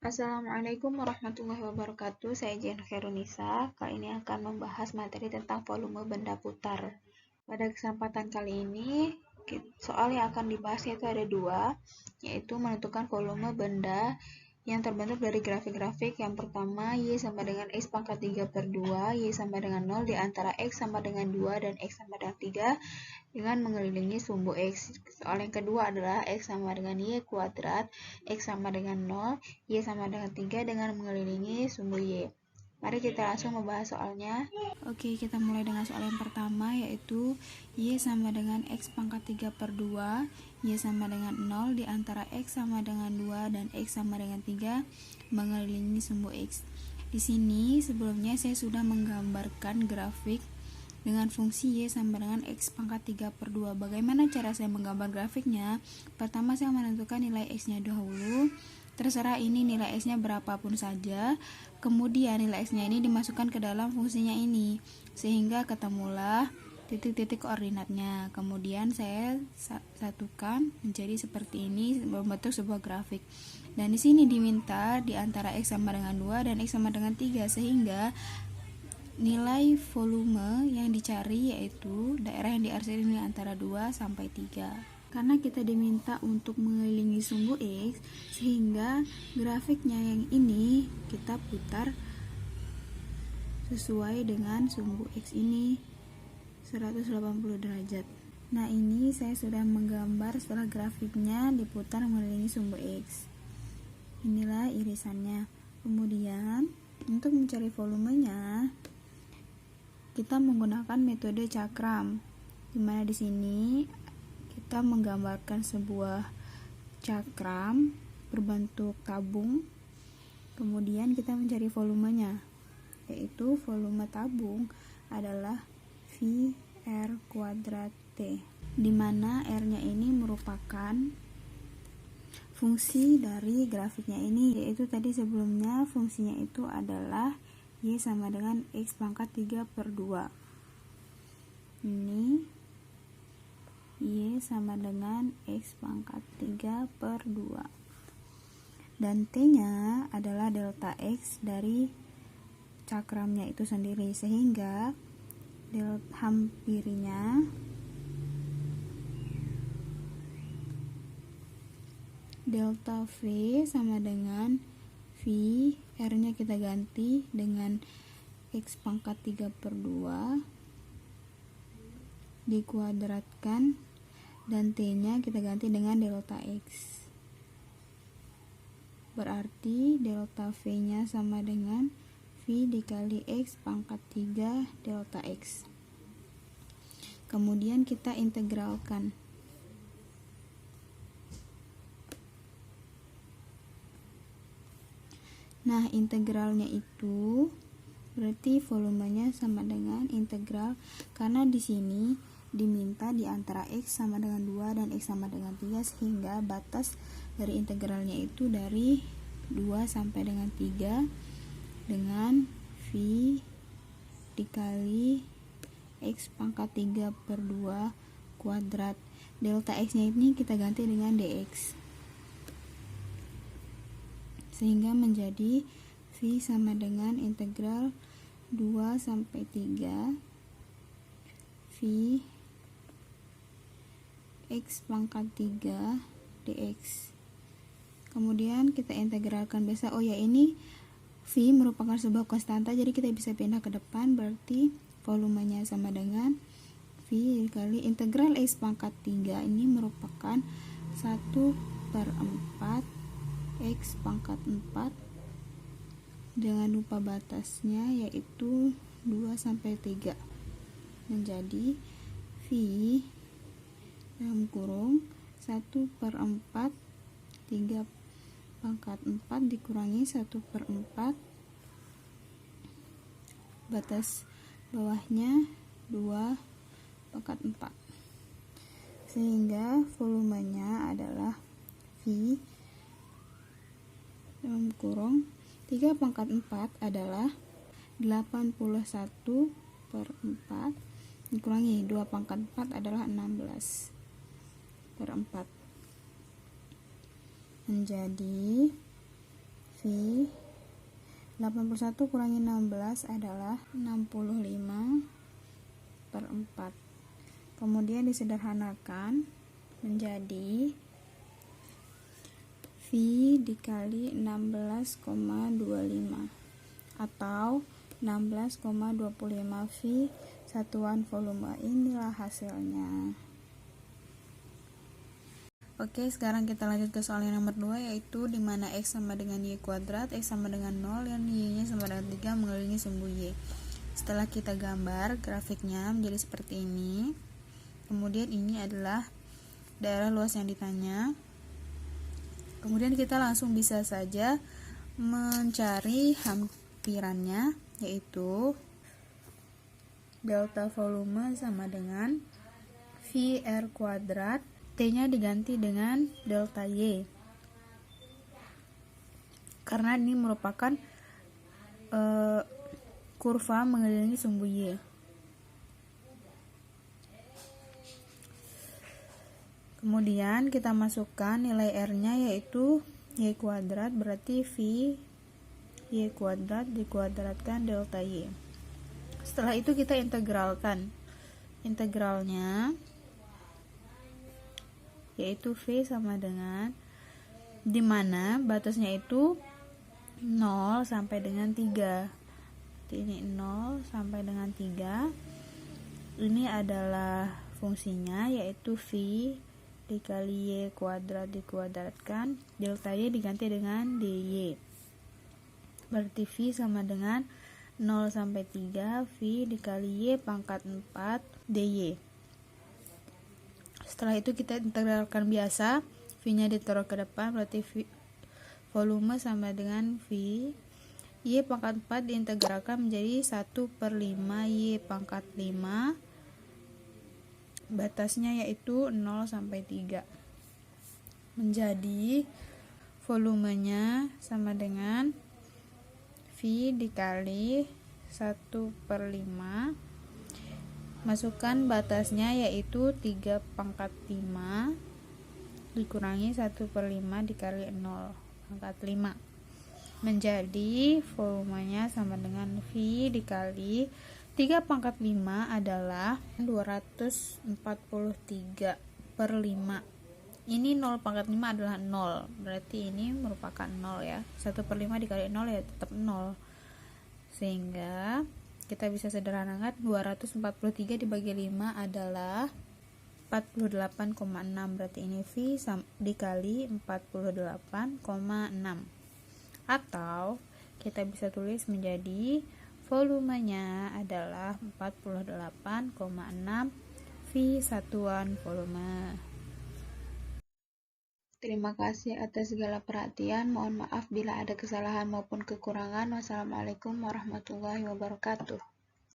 Assalamualaikum warahmatullahi wabarakatuh. Saya Jen Khairunisa. Kali ini akan membahas materi tentang volume benda putar. Pada kesempatan kali ini, soal yang akan dibahas yaitu ada dua, yaitu menentukan volume benda yang terbentuk dari grafik-grafik. Yang pertama, Y sama dengan X pangkat 3 per 2, Y sama dengan 0 di antara X sama dengan 2 dan X sama dengan 3 dengan mengelilingi sumbu X. Soal yang kedua adalah X sama dengan Y kuadrat, X sama dengan 0, Y sama dengan 3 dengan mengelilingi sumbu Y. Mari kita langsung membahas soalnya. Oke, kita mulai dengan soal yang pertama, yaitu Y sama dengan X pangkat 3 per 2, Y sama dengan 0 di antara X sama dengan 2 dan X sama dengan 3 mengelilingi sumbu X. Di sini sebelumnya saya sudah menggambarkan grafik dengan fungsi Y sama dengan X pangkat 3 per 2. Bagaimana cara saya menggambar grafiknya? Pertama saya menentukan nilai X-nya dahulu. Terserah ini nilai X-nya berapapun saja. Kemudian nilai X-nya ini dimasukkan ke dalam fungsinya ini, sehingga ketemulah titik-titik koordinatnya. Kemudian saya satukan menjadi seperti ini, membentuk sebuah grafik. Dan di sini diminta di antara X sama dengan 2 dan X sama dengan 3, sehingga nilai volume yang dicari yaitu daerah yang diarsir ini antara 2 sampai 3. Karena kita diminta untuk mengelilingi sumbu X, sehingga grafiknya yang ini kita putar sesuai dengan sumbu X ini 180 derajat. Nah, ini saya sudah menggambar setelah grafiknya diputar mengelilingi sumbu X. Inilah irisannya. Kemudian untuk mencari volumenya kita menggunakan metode cakram, di mana di sini kita menggambarkan sebuah cakram berbentuk tabung. Kemudian kita mencari volumenya, yaitu volume tabung adalah V R kuadrat T, di mana R-nya ini merupakan fungsi dari grafiknya ini, yaitu tadi sebelumnya fungsinya itu adalah Y sama dengan X pangkat 3 per 2. Ini Y sama dengan X pangkat 3 per 2. Dan T-nya adalah delta X dari cakramnya itu sendiri, sehingga hampirnya delta V sama dengan V, R-nya kita ganti dengan X pangkat 3 per 2 dikuadratkan, dan T-nya kita ganti dengan delta X. Berarti delta V-nya sama dengan V dikali X pangkat 3 delta X. Kemudian kita integralkan. Nah, integralnya itu berarti volumenya sama dengan integral, karena di sini diminta di antara X sama dengan 2 dan X sama dengan 3, sehingga batas dari integralnya itu dari 2 sampai dengan 3 dengan V dikali X pangkat 3 per 2 kuadrat. Delta X-nya ini kita ganti dengan dx, sehingga menjadi V sama dengan integral 2 sampai 3 V X pangkat 3 dx. Kemudian kita integralkan biasa. Oh ya, ini V merupakan sebuah konstanta, jadi kita bisa pindah ke depan, berarti volumenya sama dengan V dikali integral X pangkat 3 ini merupakan 1/4 X pangkat 4, jangan lupa batasnya yaitu 2 sampai 3, menjadi V dalam kurung 1/4 3 pangkat 4 dikurangi 1/4, batas bawahnya 2 pangkat 4, sehingga volumenya adalah V dalam kurung 3 pangkat 4 adalah 81/4 dikurangi 2 pangkat 4 adalah 16/4, menjadi V V 81 kurangi 16 adalah 65/4. Kemudian disederhanakan menjadi V dikali 16,25 atau 16,25 V satuan volume. Inilah hasilnya. Oke, sekarang kita lanjut ke soal yang nomor 2, yaitu di mana X sama dengan Y kuadrat, X sama dengan 0, dan Y-nya sama dengan 3 mengelilingi sumbu Y. Setelah kita gambar grafiknya menjadi seperti ini. Kemudian ini adalah daerah luas yang ditanya. Kemudian kita langsung bisa saja mencari hampirannya, yaitu delta volume sama dengan VR kuadrat, T-nya diganti dengan delta Y, karena ini merupakan kurva mengelilingi sumbu Y. Kemudian kita masukkan nilai R-nya, yaitu Y kuadrat, berarti V Y kuadrat dikuadratkan delta Y. Setelah itu kita integralkan. Integralnya yaitu V sama dengan, dimana batasnya itu 0 sampai dengan 3. Ini 0 sampai dengan 3. Ini adalah fungsinya, yaitu V dikali Y kuadrat dikuadratkan delta Y diganti dengan DY. Berarti V sama dengan 0 sampai 3 V dikali Y pangkat 4 DY. Setelah itu kita integralkan biasa, V-nya ditaruh ke depan, berarti volume sama dengan V Y pangkat 4 diintegralkan menjadi 1/5 Y pangkat 5, batasnya yaitu 0 sampai 3. Menjadi volumenya sama dengan V dikali 1/5, masukkan batasnya yaitu 3/5 dikurangi 1/5 dikali 0 pangkat 5, menjadi volumenya sama dengan V dikali 3/5 adalah 243/5. Ini 0/5 adalah 0, berarti ini merupakan 0 ya. 1/5 dikali 0 ya tetap 0, sehingga kita bisa sederhanakan 243 dibagi 5 adalah 48,6, berarti ini V dikali 48,6. Atau kita bisa tulis menjadi volumenya adalah 48,6 V satuan volume. Terima kasih atas segala perhatian. Mohon maaf bila ada kesalahan maupun kekurangan. Wassalamualaikum warahmatullahi wabarakatuh.